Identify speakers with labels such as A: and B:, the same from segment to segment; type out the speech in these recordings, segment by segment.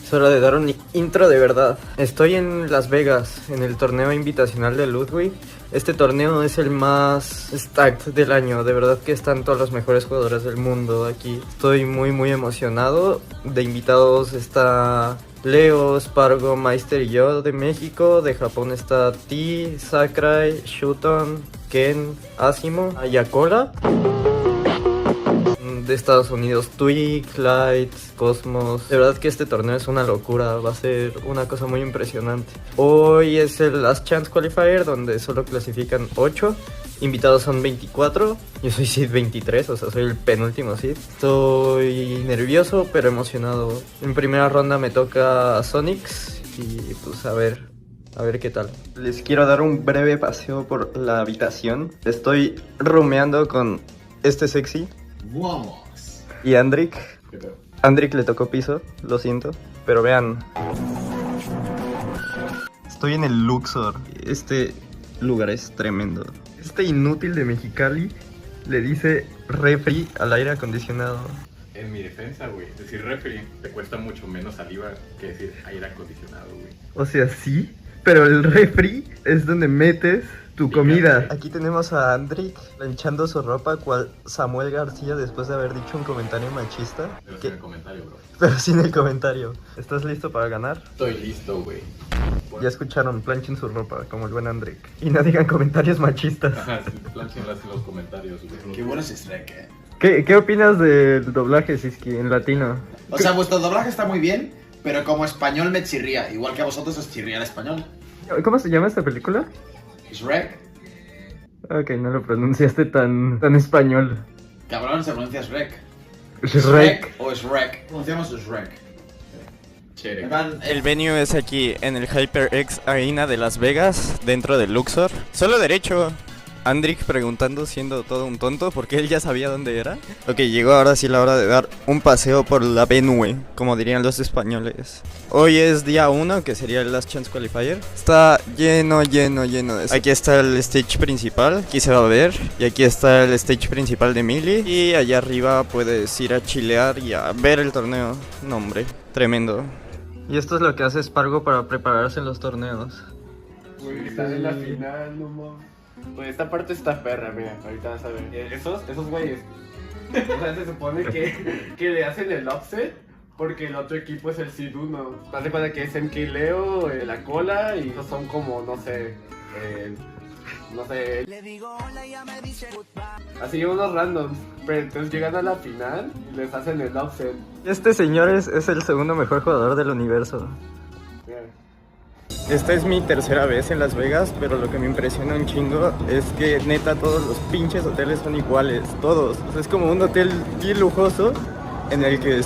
A: Es hora de dar un intro de verdad. Estoy en Las Vegas, en el torneo invitacional de Ludwig. Este torneo es el más stacked del año. De verdad que están todos los mejores jugadores del mundo aquí. Estoy muy emocionado. De invitados está Leo, Spargo, Meister y yo de México. De Japón está T, Sakurai, Shuton, Ken, Asimo, Ayakola. De Estados Unidos, Twig, Light, Cosmos. De verdad que este torneo es una locura, va a ser una cosa muy impresionante. Hoy es el Last Chance Qualifier, donde solo clasifican 8. Invitados son 24. Yo soy Seed 23, o sea, soy el penúltimo Seed. Estoy nervioso, pero emocionado. En primera ronda me toca Sonics y pues a ver qué tal. Les quiero dar un breve paseo por la habitación. Estoy rumeando con este sexy.
B: ¡Vamos!
A: Y Andrik. Andrik le tocó piso, lo siento. Pero vean. Estoy en el Luxor. Este lugar es tremendo. Este inútil de Mexicali le dice refri al aire acondicionado.
C: En mi defensa, güey, decir refri te cuesta mucho menos saliva que decir aire acondicionado, güey.
A: O sea, sí, pero el refri es donde metes tu comida. Aquí tenemos a Andrik planchando su ropa, cual Samuel García después de haber dicho un comentario machista.
C: Pero sin el comentario, bro.
A: Pero sin el comentario. ¿Estás listo para ganar?
C: Estoy listo, güey.
A: Ya escucharon, planchen su ropa, como el buen Andrik. Y no digan comentarios machistas.
C: Ajá, planchenlas en los comentarios, güey.
B: Qué bueno es Shrek,
A: ¿Qué opinas del doblaje, Siski, en latino?
B: O sea, vuestro doblaje está muy bien, pero como español me chirría. Igual que a vosotros os chirría el español.
A: ¿Cómo se llama esta película?
B: Shrek.
A: Ok, no lo pronunciaste tan español.
B: Cabrón, se pronuncia Shrek.
A: Shrek.
B: O Shrek. Pronunciamos Shrek.
C: Chere.
D: El venue es aquí en el HyperX Arena de Las Vegas, dentro del Luxor. Solo derecho. Andrik preguntando, siendo todo un tonto, porque él ya sabía dónde era. Ok, llegó ahora sí la hora de dar un paseo por la venue, como dirían los españoles. Hoy es día 1, que sería el Last Chance Qualifier. Está lleno de... Aquí está el stage principal, aquí se va a ver. Y aquí está el stage principal de Mili. Y allá arriba puedes ir a chilear y a ver el torneo. No, hombre, tremendo.
A: Y esto es lo que hace Spargo para prepararse en los torneos.
E: Güey, están en la final, no mames. Pues esta parte está perra, mira, ahorita vas a ver. Esos güeyes, o sea, se supone que le hacen el offset porque el otro equipo es el Seed 1. Haz de cuenta que es MK Leo, la cola, y esos son como, no sé, así unos randoms. Pero entonces llegan a la final y les hacen el offset.
A: Este señor es el segundo mejor jugador del universo.
E: Mira.
D: Esta es mi tercera vez en Las Vegas, pero lo que me impresiona un chingo es que neta todos los pinches hoteles son iguales, todos. O sea, es como un hotel bien lujoso en el que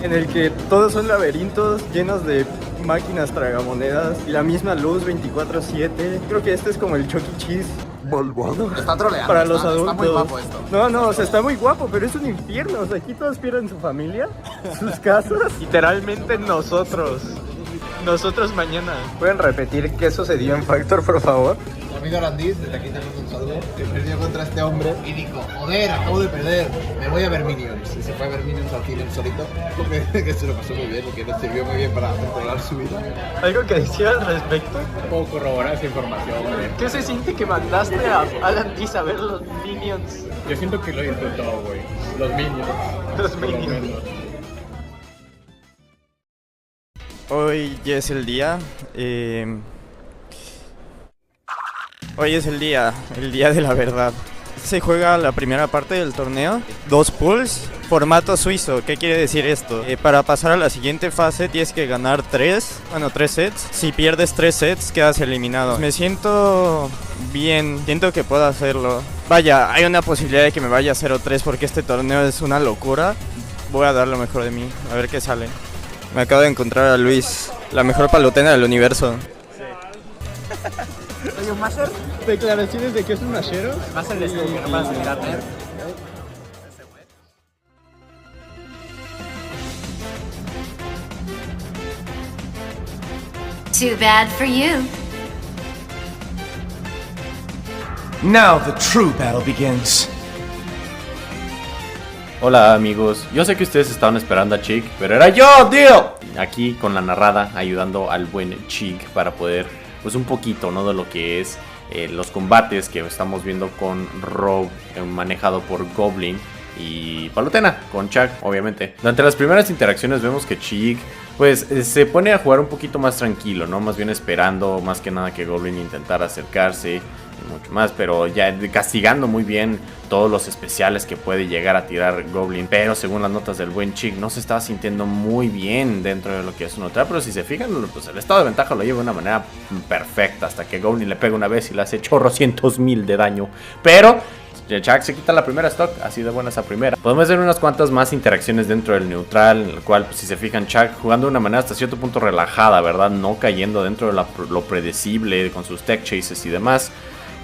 D: en el que todos son laberintos llenos de máquinas tragamonedas y la misma luz 24/7. Creo que este es como el Chuck E. Cheese malvado.
B: Está troleando.
D: Para los adultos.
B: Está muy guapo esto.
D: No, o sea, está muy guapo, pero es un infierno. O sea, aquí todos pierden su familia, sus casas. Literalmente nosotros mañana.
A: ¿Pueden repetir qué sucedió en Factor, por favor?
B: Amigo Arandis, desde aquí tenemos un saludo, que perdió contra este hombre y dijo, joder, acabo de perder, me voy a ver Minions. Y se fue a ver Minions al cine solito, que se lo pasó muy bien y que nos sirvió muy bien para controlar su vida.
A: ¿Algo que decir al respecto?
C: Puedo corroborar esa información, güey.
A: ¿Qué se siente que mandaste a Alan Diz a ver los Minions?
C: Yo siento que lo disfrutó, güey. Los Minions.
A: Los
C: por lo
A: Minions.
C: menos.
D: Hoy ya es el día. Hoy es el día de la verdad. Se juega la primera parte del torneo, 2 pools, formato suizo. ¿Qué quiere decir esto? Para pasar a la siguiente fase tienes que ganar 3 sets. Si pierdes 3 sets quedas eliminado. Me siento bien, siento que puedo hacerlo. Vaya, hay una posibilidad de que me vaya 0-3 porque este torneo es una locura. Voy a dar lo mejor de mí, a ver qué sale. Me acabo de encontrar a Luis, la mejor palutena del universo.
F: ¿Soy un máster?
D: ¿Declaraciones de que es un machero?
F: Máster de Snooker, para explicarme.
G: Too bad for you.
H: Now the true battle begins. Hola amigos, yo sé que ustedes estaban esperando a Chick, pero era yo, tío. Aquí con la narrada ayudando al buen Chick para poder, pues un poquito, ¿no? De lo que es los combates que estamos viendo con Rogue manejado por Goblin y Palutena con Chuck, obviamente. Durante las primeras interacciones vemos que Chick pues se pone a jugar un poquito más tranquilo, ¿no? Más bien esperando más que nada que Goblin intentara acercarse y mucho más, pero ya castigando muy bien todos los especiales que puede llegar a tirar Goblin. Pero según las notas del buen Chick, no se estaba sintiendo muy bien dentro de lo que es un neutral, pero si se fijan, pues el estado de ventaja lo lleva de una manera perfecta hasta que Goblin le pega una vez y le hace chorrocientos mil de daño. Pero Chuck se quita la primera stock, así de buena esa primera. Podemos ver unas cuantas más interacciones dentro del neutral, en el cual, pues, si se fijan, Chuck jugando de una manera hasta cierto punto relajada, ¿verdad? No cayendo dentro de lo predecible con sus tech chases y demás.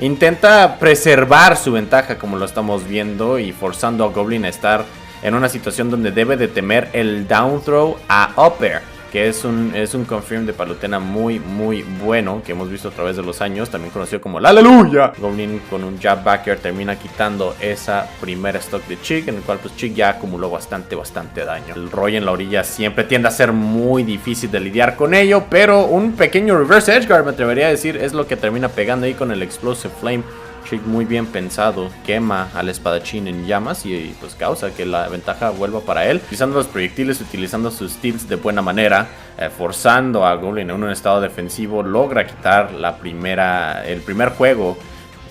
H: Intenta preservar su ventaja como lo estamos viendo y forzando a Goblin a estar en una situación donde debe de temer el down throw a up air, que es un confirm de Palutena muy muy bueno que hemos visto a través de los años, también conocido como el Aleluya. Goblin con un jab back air termina quitando esa primera stock de Chick, en el cual pues Chick ya acumuló bastante daño. El Roy en la orilla siempre tiende a ser muy difícil de lidiar con ello, pero un pequeño reverse edge guard, me atrevería a decir, es lo que termina pegando ahí con el explosive flame. Chick muy bien pensado, quema al espadachín en llamas y pues causa que la ventaja vuelva para él. Utilizando los proyectiles, utilizando sus steals de buena manera, forzando a Goblin en un estado defensivo, logra quitar el primer juego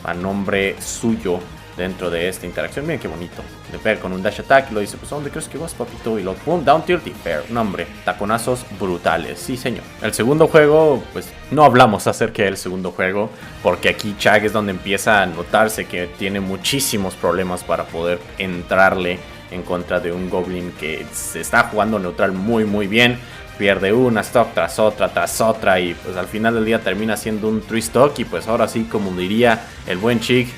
H: a nombre suyo dentro de esta interacción. Miren qué bonito. Le pega con un dash attack y lo dice, pues ¿dónde crees que vas, papito? Y lo pum, down tilt y fair. No, hombre, taconazos brutales, sí señor. El segundo juego, pues no hablamos acerca del segundo juego, porque aquí Chuck es donde empieza a notarse que tiene muchísimos problemas para poder entrarle en contra de un Goblin que se está jugando neutral muy bien. Pierde una stock tras otra y pues al final del día termina siendo un 3 stock y pues ahora sí, como diría el buen Chick,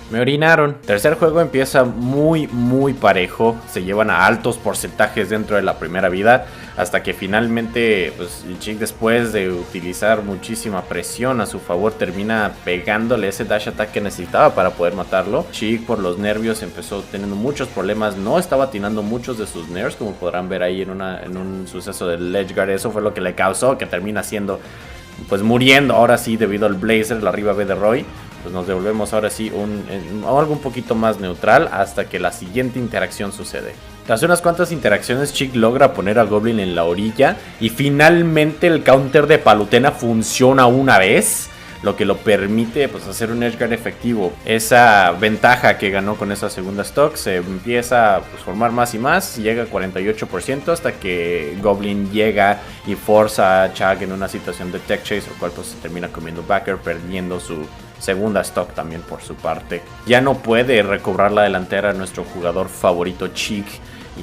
H: me orinaron. Tercer juego empieza muy parejo. Se llevan a altos porcentajes dentro de la primera vida. Hasta que finalmente pues, el Chick, después de utilizar muchísima presión a su favor, termina pegándole ese dash attack que necesitaba para poder matarlo. Chick, por los nervios, empezó teniendo muchos problemas. No estaba atinando muchos de sus nerfs, como podrán ver ahí en un suceso del Ledge Guard. Eso fue lo que le causó que termina siendo, pues muriendo ahora sí debido al Blazer, la arriba B de Roy. Pues nos devolvemos ahora sí algo un poquito más neutral hasta que la siguiente interacción sucede. Tras unas cuantas interacciones, Chick logra poner a Goblin en la orilla y finalmente el counter de Palutena funciona una vez, lo que lo permite pues hacer un edge guard efectivo. Esa ventaja que ganó con esa segunda stock se empieza a pues, formar más y más, llega a 48% hasta que Goblin llega y forza a Chuck en una situación de tech chase, el cual pues termina comiendo backer, perdiendo su segunda stock también por su parte. Ya no puede recobrar la delantera nuestro jugador favorito Chick,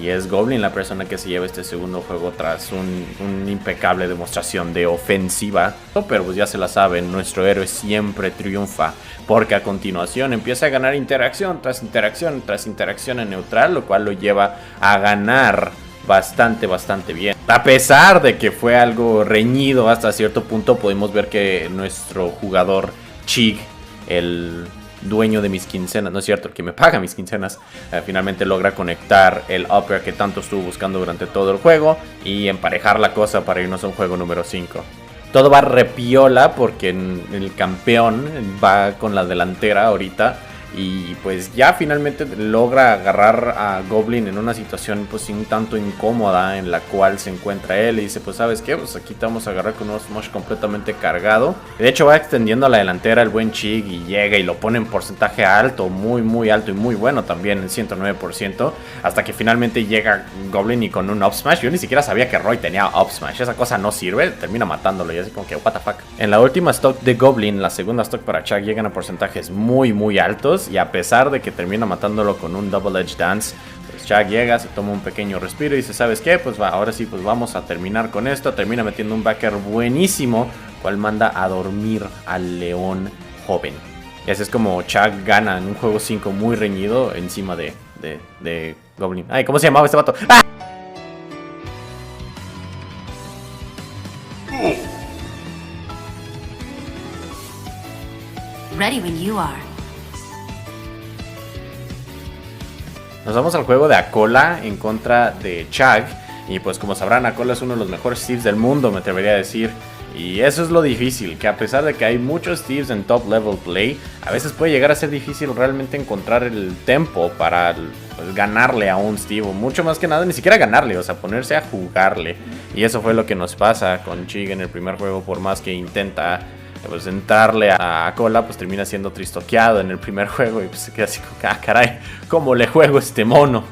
H: y es Goblin la persona que se lleva este segundo juego tras un impecable demostración de ofensiva. Pero pues ya se la saben, nuestro héroe siempre triunfa, porque a continuación empieza a ganar interacción tras interacción en neutral, lo cual lo lleva a ganar bastante bien. A pesar de que fue algo reñido hasta cierto punto, podemos ver que nuestro jugador Chick, el dueño de mis quincenas, no es cierto, el que me paga mis quincenas, finalmente logra conectar el upper que tanto estuvo buscando durante todo el juego y emparejar la cosa para irnos a un juego número 5. Todo va repiola porque el campeón va con la delantera ahorita. Y pues ya finalmente logra agarrar a Goblin en una situación pues un tanto incómoda en la cual se encuentra él. Y dice, pues ¿sabes qué? Pues aquí te vamos a agarrar con un smash completamente cargado. De hecho va extendiendo a la delantera el buen Chick y llega y lo pone en porcentaje alto, muy alto y muy bueno también, en 109%. Hasta que finalmente llega Goblin y con un up smash. Yo ni siquiera sabía que Roy tenía up smash. Esa cosa no sirve, termina matándolo y así como que what the fuck. En la última stock de Goblin, la segunda stock para Chuck, llegan a porcentajes muy altos. Y a pesar de que termina matándolo con un Double Edge Dance, pues Chuck llega, se toma un pequeño respiro y dice, ¿sabes qué? Pues va, ahora sí, pues vamos a terminar con esto. Termina metiendo un backer buenísimo, cual manda a dormir al león joven. Y así es como Chuck gana en un juego 5 muy reñido encima de Goblin. Ay, ¿cómo se llamaba este vato? ¡Ah!
G: Ready when you are.
H: Nos vamos al juego de Akola en contra de Chag. Y pues como sabrán, Akola es uno de los mejores Steves del mundo, me atrevería a decir. Y eso es lo difícil, que a pesar de que hay muchos Steves en top level play, a veces puede llegar a ser difícil realmente encontrar el tempo para pues, ganarle a un Steve. O mucho más que nada, ni siquiera ganarle, o sea, ponerse a jugarle. Y eso fue lo que nos pasa con Chig en el primer juego, por más que intenta pues entrarle a Akola, pues termina siendo tristoqueado en el primer juego. Y pues se queda así como, ah, caray, ¿cómo le juego a este mono?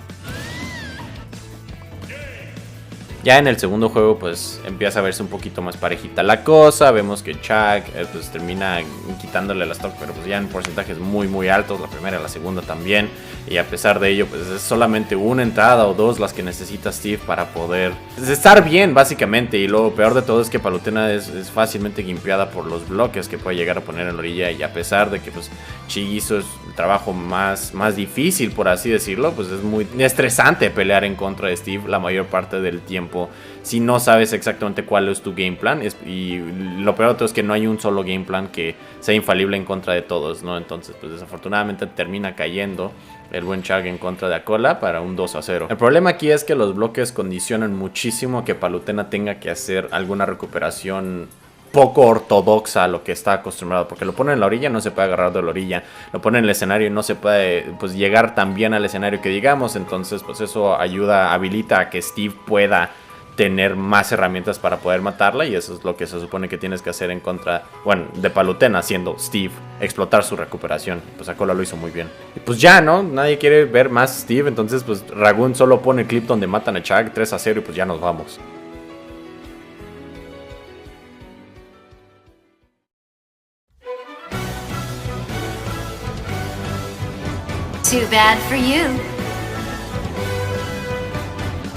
H: Ya en el segundo juego pues empieza a verse un poquito más parejita la cosa. Vemos que Chag pues termina quitándole la stock, pero pues ya en porcentajes muy altos, la primera y la segunda también. Y a pesar de ello pues es solamente una entrada o dos las que necesita Steve para poder estar bien básicamente. Y lo peor de todo es que Palutena es fácilmente gimpeada por los bloques que puede llegar a poner en la orilla. Y a pesar de que pues Chig hizo el trabajo más difícil, por así decirlo, pues es muy estresante pelear en contra de Steve la mayor parte del tiempo si no sabes exactamente cuál es tu game plan. Y lo peor de todo es que no hay un solo game plan que sea infalible en contra de todos, ¿no? Entonces pues desafortunadamente termina cayendo el buen Chag en contra de Akola para un 2-0. El problema aquí es que los bloques condicionan muchísimo que Palutena tenga que hacer alguna recuperación poco ortodoxa a lo que está acostumbrado, porque lo pone en la orilla, no se puede agarrar de la orilla, lo pone en el escenario y no se puede pues llegar tan bien al escenario que digamos. Entonces pues eso habilita a que Steve pueda tener más herramientas para poder matarla, y eso es lo que se supone que tienes que hacer en contra, bueno, de Palutena, siendo Steve, explotar su recuperación. Pues Akola lo hizo muy bien. Y pues ya, ¿no? Nadie quiere ver más Steve, entonces pues Ragun solo pone el clip donde matan a Chag 3-0 y pues ya nos vamos.
G: Too bad for you.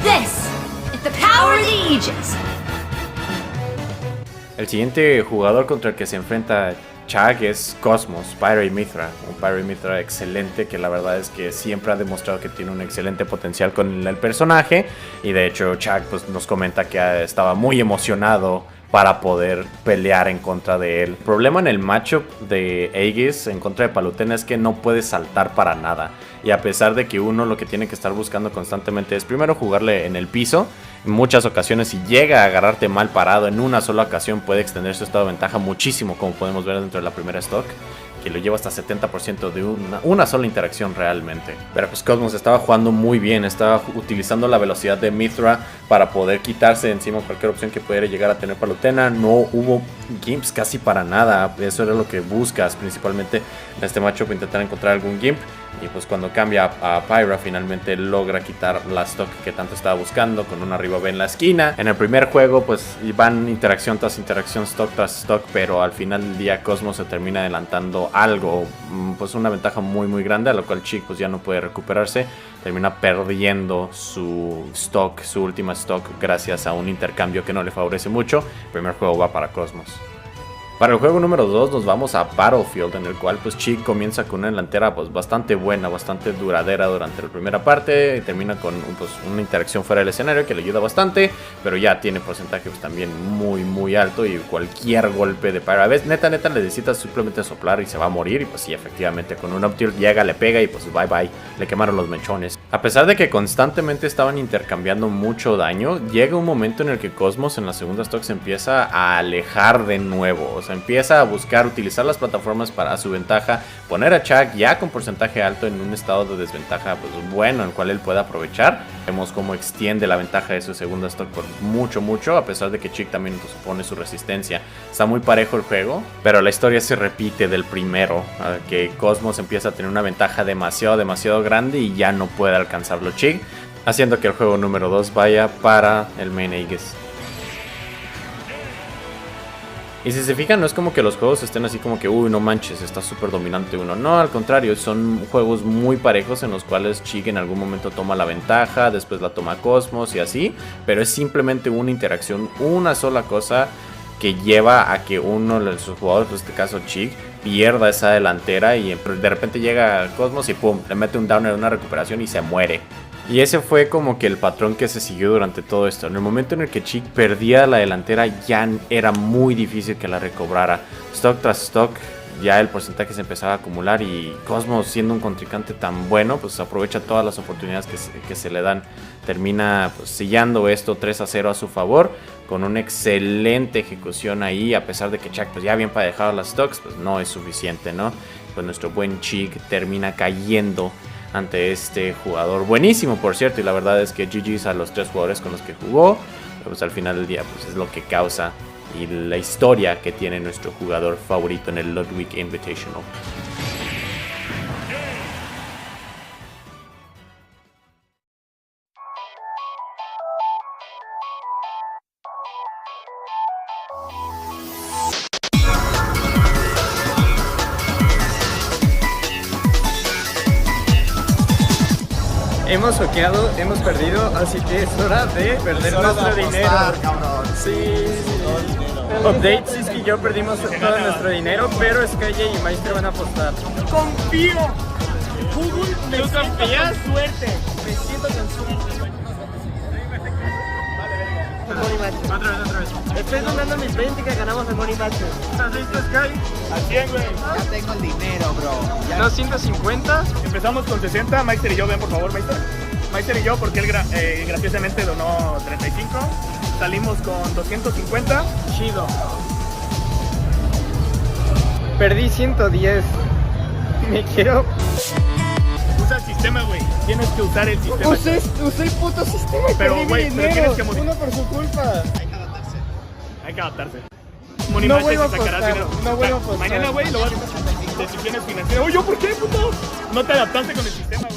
G: This is the power of the Aegis.
H: El siguiente jugador contra el que se enfrenta Chag es Cosmos, Pyre Mythra. Un Pyre Mythra excelente, que la verdad es que siempre ha demostrado que tiene un excelente potencial con el personaje. Y de hecho Chag pues, nos comenta que estaba muy emocionado para poder pelear en contra de él. El problema en el matchup de Aegis en contra de Palutena es que no puede saltar para nada. Y a pesar de que uno lo que tiene que estar buscando constantemente es primero jugarle en el piso. En muchas ocasiones, si llega a agarrarte mal parado en una sola ocasión, puede extender su estado de ventaja muchísimo, como podemos ver dentro de la primera stock, que lo lleva hasta 70% de una sola interacción realmente. Pero pues Cosmos estaba jugando muy bien, estaba utilizando la velocidad de Mythra para poder quitarse de encima cualquier opción que pudiera llegar a tener Palutena. No hubo gimps casi para nada, eso era lo que buscas principalmente en este matchup, intentar encontrar algún gimp. Y pues cuando cambia a Pyra, finalmente logra quitar la stock que tanto estaba buscando, con una arriba B en la esquina. En el primer juego pues van interacción tras interacción, stock tras stock, pero al final del día Cosmos se termina adelantando algo, pues una ventaja muy grande, a lo cual Chig pues ya no puede recuperarse. Termina perdiendo su stock, su última stock, gracias a un intercambio que no le favorece mucho. El primer juego va para Cosmos. Para el juego número 2 nos vamos a Battlefield, en el cual pues Chig comienza con una delantera pues bastante buena, bastante duradera durante la primera parte, y termina con pues, una interacción fuera del escenario que le ayuda bastante, pero ya tiene porcentaje pues, también muy alto, y cualquier golpe de Pyra, a veces neta le necesita simplemente soplar y se va a morir. Y pues sí, efectivamente con un up tilt llega, le pega y pues bye, le quemaron los mechones. A pesar de que constantemente estaban intercambiando mucho daño, llega un momento en el que Cosmos en la segunda stock se empieza a alejar de nuevo. O sea, empieza a buscar utilizar las plataformas para su ventaja, poner a Chag ya con porcentaje alto en un estado de desventaja pues bueno, en el cual él puede aprovechar. Vemos cómo extiende la ventaja de su segunda stock por mucho, a pesar de que Chig también pues, supone su resistencia. Está muy parejo el juego, pero la historia se repite del primero, que Cosmos empieza a tener una ventaja demasiado grande y ya no puede alcanzarlo Chig, haciendo que el juego número 2 vaya para el main Aegis. Y si se fijan, no es como que los juegos estén así como que, uy, no manches, está súper dominante uno. No, al contrario, son juegos muy parejos en los cuales Chig en algún momento toma la ventaja, después la toma Cosmos y así. Pero es simplemente una interacción, una sola cosa que lleva a que uno de sus jugadores, en este caso Chig, pierda esa delantera y de repente llega Cosmos y pum, le mete un downer, una recuperación y se muere. Y ese fue como que el patrón que se siguió durante todo esto. En el momento en el que Chig perdía la delantera, ya era muy difícil que la recobrara. Stock tras stock, ya el porcentaje se empezaba a acumular y Cosmos, siendo un contrincante tan bueno, pues aprovecha todas las oportunidades que se le dan. Termina pues sellando esto 3-0 a su favor con una excelente ejecución ahí, a pesar de que Chuck pues ya había emparejado las stocks, pues no es suficiente, ¿no? Pues nuestro buen Chick termina cayendo ante este jugador buenísimo, por cierto, y la verdad es que GG's a los 3 jugadores con los que jugó, pero pues al final del día pues es lo que causa y la historia que tiene nuestro jugador favorito en el Ludwig Invitational.
A: Hemos soqueado, hemos perdido, así que es hora de perder nuestro dinero. Sí. Update, Siski y yo perdimos todo nuestro dinero, pero Skye y Maestro van a apostar. ¡Confío! Google me confía suerte. Me siento tan suerte. Otra vez. Estoy donando mis 20 que ganamos en Money Matches. ¿Estás listo, Sky?
B: Al 100, güey. Ya tengo el dinero, bro. Ya.
A: 250.
I: Empezamos con 60. Meister y yo, ven por favor, Meister. Meister y yo, porque él graciosamente donó 35. Salimos con 250.
A: Chido. Perdí 110. Me quiero.
I: Usa el sistema, güey. Tienes que usar el sistema.
A: Usé el puto sistema y
I: pero,
A: perdí
I: güey,
A: mi
I: pero
A: dinero.
I: tienes que
A: Uno por su culpa.
I: Hay que adaptarse.
A: No vuelvo a apostar. No vuelvo a apostar.
I: Mañana, güey, lo vas a decisiones financieras. Oye, ¿por qué, puto? No te adaptaste con el sistema, güey.